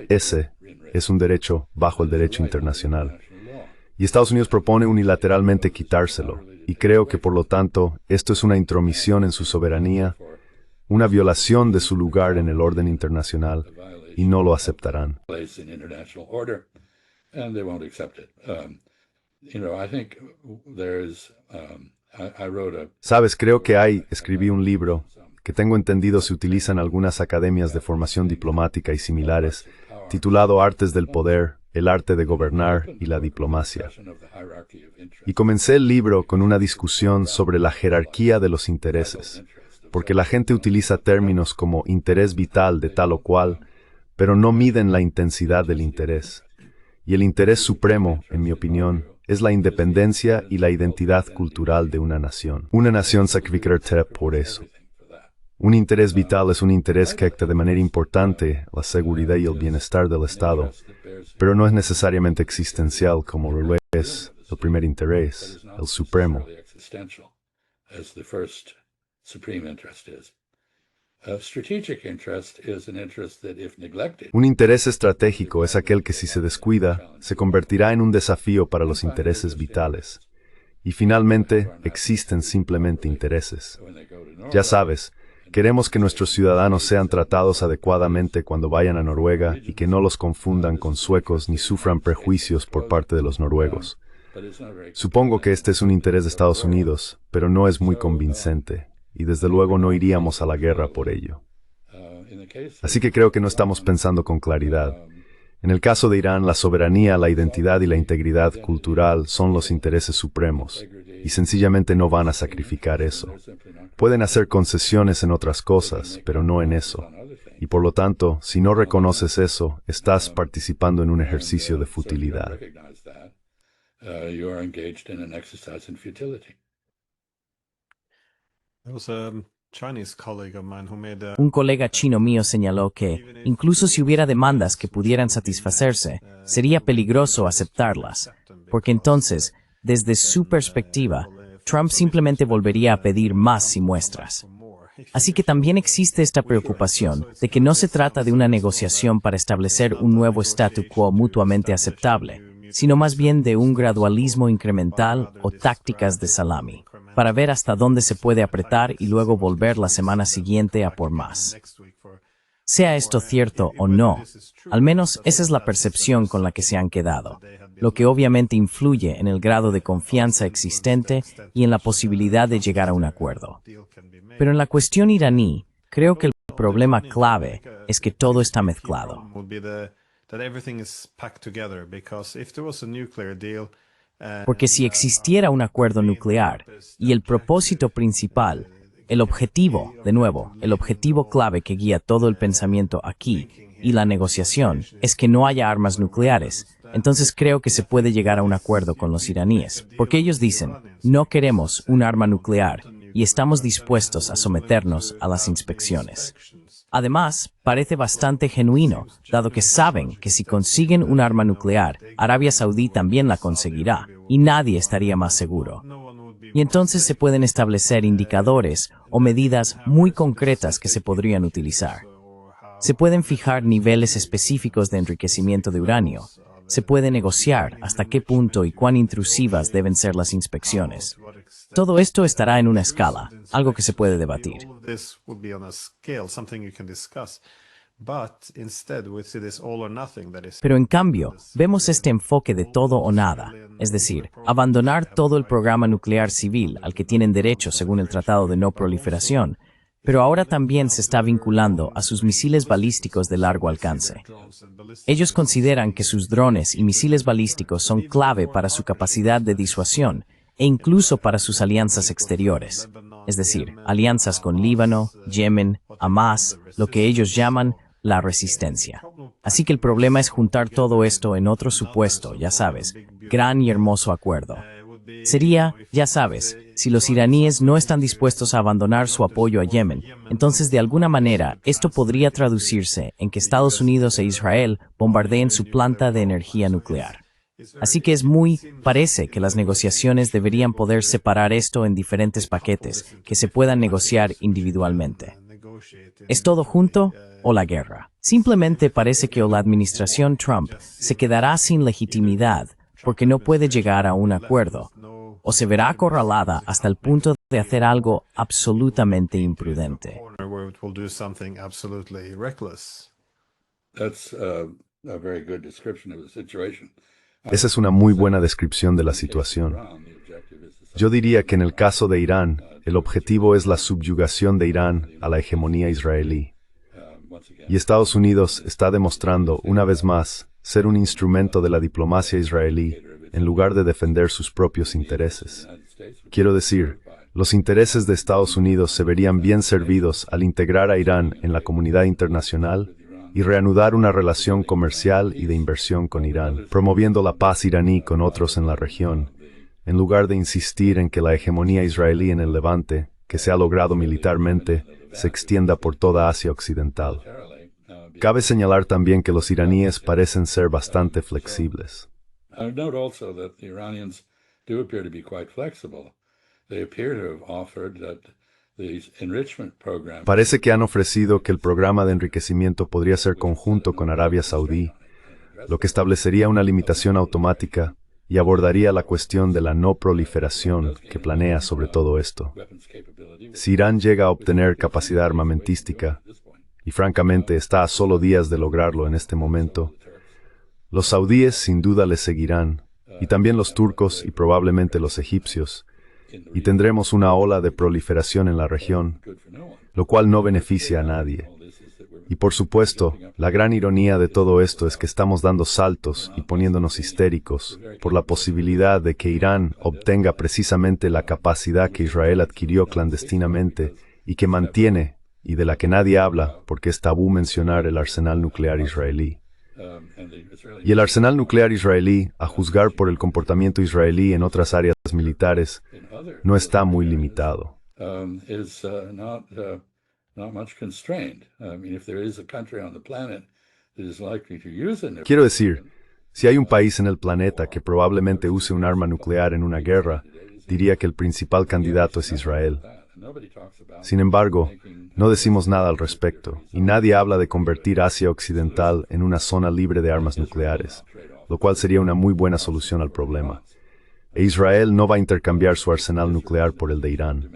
Ese es un derecho bajo el derecho internacional. Y Estados Unidos propone unilateralmente quitárselo, y creo que por lo tanto esto es una intromisión en su soberanía, una violación de su lugar en el orden internacional, y no lo aceptarán. Sabes, creo que escribí un libro, que tengo entendido se utiliza en algunas academias de formación diplomática y similares, titulado Artes del Poder, el arte de gobernar y la diplomacia. Y comencé el libro con una discusión sobre la jerarquía de los intereses, porque la gente utiliza términos como interés vital de tal o cual, pero no miden la intensidad del interés. Y el interés supremo, en mi opinión, es la independencia y la identidad cultural de una nación. Una nación sacrificará por eso. Un interés vital es un interés que afecta de manera importante la seguridad y el bienestar del Estado, pero no es necesariamente existencial como lo es el primer interés, el supremo. Un interés estratégico es aquel que, si se descuida, se convertirá en un desafío para los intereses vitales. Y finalmente, existen simplemente intereses. Ya sabes, queremos que nuestros ciudadanos sean tratados adecuadamente cuando vayan a Noruega y que no los confundan con suecos ni sufran prejuicios por parte de los noruegos. Supongo que este es un interés de Estados Unidos, pero no es muy convincente, y desde luego no iríamos a la guerra por ello. Así que creo que no estamos pensando con claridad. En el caso de Irán, la soberanía, la identidad y la integridad cultural son los intereses supremos, y sencillamente no van a sacrificar eso. Pueden hacer concesiones en otras cosas, pero no en eso. Y por lo tanto, si no reconoces eso, estás participando en un ejercicio de futilidad. Un colega chino mío señaló que, incluso si hubiera demandas que pudieran satisfacerse, sería peligroso aceptarlas, porque entonces, desde su perspectiva, Trump simplemente volvería a pedir más y muestras. Así que también existe esta preocupación de que no se trata de una negociación para establecer un nuevo statu quo mutuamente aceptable, sino más bien de un gradualismo incremental o tácticas de salami, para ver hasta dónde se puede apretar y luego volver la semana siguiente a por más. Sea esto cierto o no, al menos esa es la percepción con la que se han quedado, lo que obviamente influye en el grado de confianza existente y en la posibilidad de llegar a un acuerdo. Pero en la cuestión iraní, creo que el problema clave es que todo está mezclado. that everything is packed together, because if there was a nuclear deal, Porque si existiera un acuerdo nuclear y el propósito principal, el objetivo, de nuevo, el objetivo clave que guía todo el pensamiento aquí y la negociación es que no haya armas nucleares, entonces creo que se puede llegar a un acuerdo con los iraníes, porque ellos dicen, no queremos un arma nuclear y estamos dispuestos a someternos a las inspecciones. Además, parece bastante genuino, dado que saben que si consiguen un arma nuclear, Arabia Saudí también la conseguirá, y nadie estaría más seguro. Y entonces se pueden establecer indicadores o medidas muy concretas que se podrían utilizar. Se pueden fijar niveles específicos de enriquecimiento de uranio. Se puede negociar hasta qué punto y cuán intrusivas deben ser las inspecciones. Todo esto estará en una escala, algo que se puede debatir. Pero en cambio, vemos este enfoque de todo o nada, es decir, abandonar todo el programa nuclear civil al que tienen derecho según el Tratado de No Proliferación, pero ahora también se está vinculando a sus misiles balísticos de largo alcance. Ellos consideran que sus drones y misiles balísticos son clave para su capacidad de disuasión e incluso para sus alianzas exteriores, es decir, alianzas con Líbano, Yemen, Hamas, lo que ellos llaman la resistencia. Así que el problema es juntar todo esto en otro supuesto, ya sabes, gran y hermoso acuerdo. Sería, ya sabes, si los iraníes no están dispuestos a abandonar su apoyo a Yemen, entonces de alguna manera esto podría traducirse en que Estados Unidos e Israel bombardeen su planta de energía nuclear. Así que parece que las negociaciones deberían poder separar esto en diferentes paquetes que se puedan negociar individualmente. ¿Es todo junto o la guerra? Simplemente parece que la administración Trump se quedará sin legitimidad porque no puede llegar a un acuerdo, o se verá acorralada hasta el punto de hacer algo absolutamente imprudente. Esa es una muy buena descripción de la situación. Yo diría que en el caso de Irán, el objetivo es la subyugación de Irán a la hegemonía israelí. Y Estados Unidos está demostrando, una vez más, ser un instrumento de la diplomacia israelí en lugar de defender sus propios intereses. Quiero decir, los intereses de Estados Unidos se verían bien servidos al integrar a Irán en la comunidad internacional y reanudar una relación comercial y de inversión con Irán, promoviendo la paz iraní con otros en la región, en lugar de insistir en que la hegemonía israelí en el Levante, que se ha logrado militarmente, se extienda por toda Asia Occidental. Cabe señalar también que los iraníes parecen ser bastante flexibles. Parece que han ofrecido que el programa de enriquecimiento podría ser conjunto con Arabia Saudí, lo que establecería una limitación automática y abordaría la cuestión de la no proliferación que planea sobre todo esto. Si Irán llega a obtener capacidad armamentística, y francamente está a solo días de lograrlo en este momento, los saudíes sin duda le seguirán, y también los turcos y probablemente los egipcios, y tendremos una ola de proliferación en la región, lo cual no beneficia a nadie. Y por supuesto, la gran ironía de todo esto es que estamos dando saltos y poniéndonos histéricos por la posibilidad de que Irán obtenga precisamente la capacidad que Israel adquirió clandestinamente y que mantiene, y de la que nadie habla porque es tabú mencionar el arsenal nuclear israelí. Y el arsenal nuclear israelí, a juzgar por el comportamiento israelí en otras áreas militares, no está muy limitado. Quiero decir, si hay un país en el planeta que probablemente use un arma nuclear en una guerra, diría que el principal candidato es Israel. Sin embargo, no decimos nada al respecto, y nadie habla de convertir Asia Occidental en una zona libre de armas nucleares, lo cual sería una muy buena solución al problema. E Israel no va a intercambiar su arsenal nuclear por el de Irán.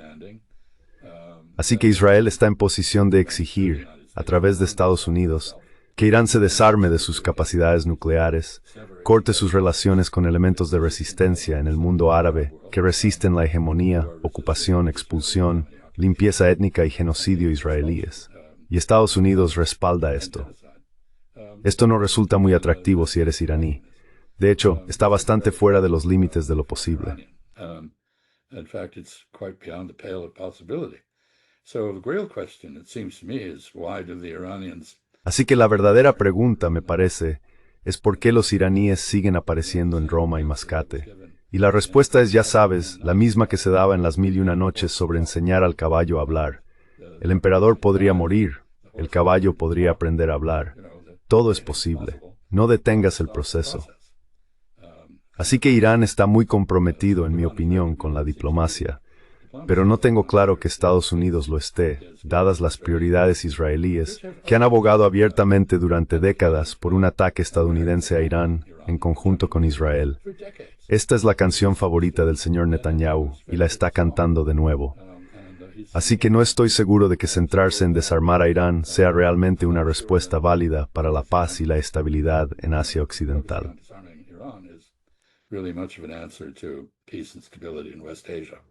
Así que Israel está en posición de exigir, a través de Estados Unidos, que Irán se desarme de sus capacidades nucleares, corte sus relaciones con elementos de resistencia en el mundo árabe que resisten la hegemonía, ocupación, expulsión, limpieza étnica y genocidio israelíes. Y Estados Unidos respalda esto. Esto no resulta muy atractivo si eres iraní. De hecho, está bastante fuera de los límites de lo posible. In fact, it's quite beyond the pale of possibility. So the real question, it seems to me, is why do the Iranians... Así que la verdadera pregunta, me parece, es por qué los iraníes siguen apareciendo en Roma y Mascate. Y la respuesta es, ya sabes, la misma que se daba en las 1001 noches sobre enseñar al caballo a hablar. El emperador podría morir, el caballo podría aprender a hablar. Todo es posible. No detengas el proceso. Así que Irán está muy comprometido, en mi opinión, con la diplomacia. Pero no tengo claro que Estados Unidos lo esté, dadas las prioridades israelíes, que han abogado abiertamente durante décadas por un ataque estadounidense a Irán en conjunto con Israel. Esta es la canción favorita del señor Netanyahu, y la está cantando de nuevo. Así que no estoy seguro de que centrarse en desarmar a Irán sea realmente una respuesta válida para la paz y la estabilidad en Asia Occidental. Really much of an answer to peace and stability in West Asia.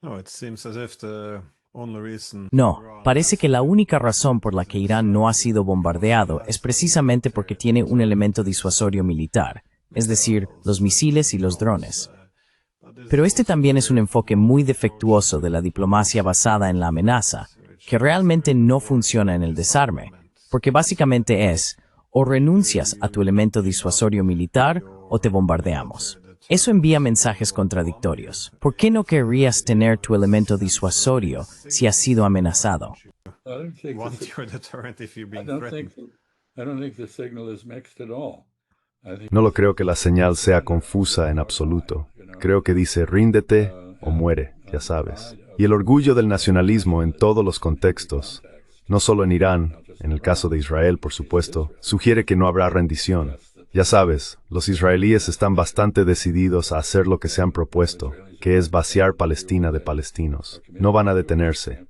No, it seems as if the only reason No, parece que la única razón por la que Irán no ha sido bombardeado es precisamente porque tiene un elemento disuasorio militar, es decir, los misiles y los drones. Pero este también es un enfoque muy defectuoso de la diplomacia basada en la amenaza, que realmente no funciona en el desarme, porque básicamente es: o renuncias a tu elemento disuasorio militar o te bombardeamos. Eso envía mensajes contradictorios. ¿Por qué no querrías tener tu elemento disuasorio si has sido amenazado? you want your deterrent if you're I being don't threatened. think the signal is mixed at all. No lo creo que la señal sea confusa en absoluto. Creo que dice ríndete o muere, ya sabes. Y el orgullo del nacionalismo en todos los contextos, no solo en Irán, en el caso de Israel, por supuesto, sugiere que no habrá rendición. Ya sabes, los israelíes están bastante decididos a hacer lo que se han propuesto, que es vaciar Palestina de palestinos. No van a detenerse.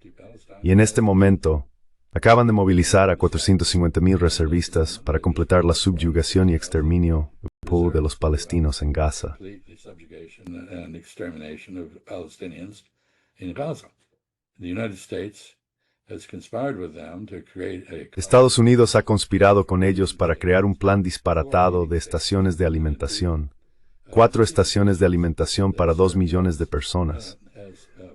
Y en este momento, acaban de movilizar a 450,000 reservistas para completar la subyugación y exterminio de los palestinos en Gaza. Complete the subjugation and extermination of Palestinians in Gaza. The United States has conspired with them to create a... Estados Unidos ha conspirado con ellos para crear un plan disparatado de estaciones de alimentación. 4 estaciones de alimentación para 2 millones de personas.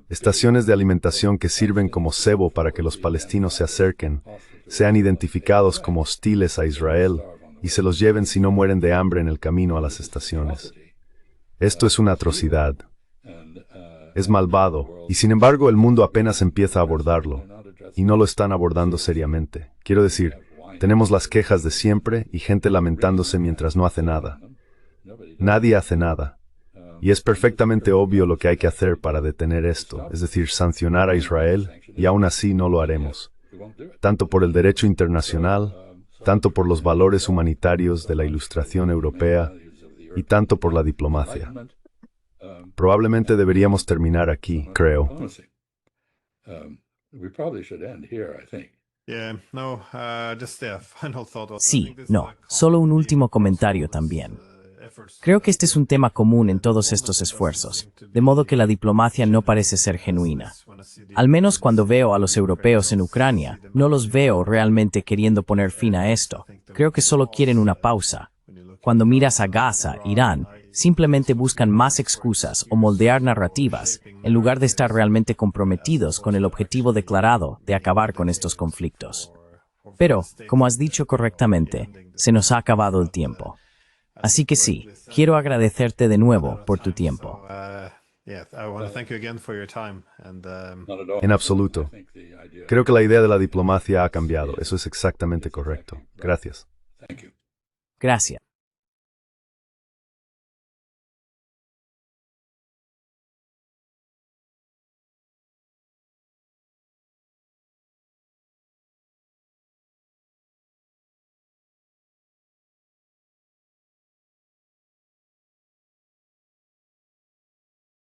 Estaciones de alimentación que sirven como cebo para que los palestinos se acerquen, sean identificados como hostiles a Israel y se los lleven si no mueren de hambre en el camino a las estaciones. Esto es una atrocidad. Es malvado, y sin embargo el mundo apenas empieza a abordarlo, y no lo están abordando seriamente. Quiero decir, tenemos las quejas de siempre y gente lamentándose mientras no hace nada. Nadie hace nada. Y es perfectamente obvio lo que hay que hacer para detener esto, es decir, sancionar a Israel, y aún así no lo haremos. Tanto por el derecho internacional, tanto por los valores humanitarios de la Ilustración europea, y tanto por la diplomacia. Probablemente deberíamos terminar aquí, creo. We probably should end here, I think. Yeah, no, just a final thought. I Sí, think this no, is a solo un último comentario también. efforts Creo que este es un tema común en todos estos esfuerzos, de modo que la diplomacia no parece ser genuina. Al menos cuando veo a los europeos en Ucrania, no los veo realmente queriendo poner fin a esto. Creo que solo quieren una pausa. Cuando miras a Gaza, Irán, simplemente buscan más excusas o moldear narrativas, en lugar de estar realmente comprometidos con el objetivo declarado de acabar con estos conflictos. Pero, como has dicho correctamente, se nos ha acabado el tiempo. Así que sí, quiero agradecerte de nuevo por tu tiempo. yeah, I want to thank you again for your time and Not at all. En absoluto. I think the idea... Creo que la idea de la diplomacia ha cambiado. Eso es exactamente correcto. Gracias. Thank you. Gracias.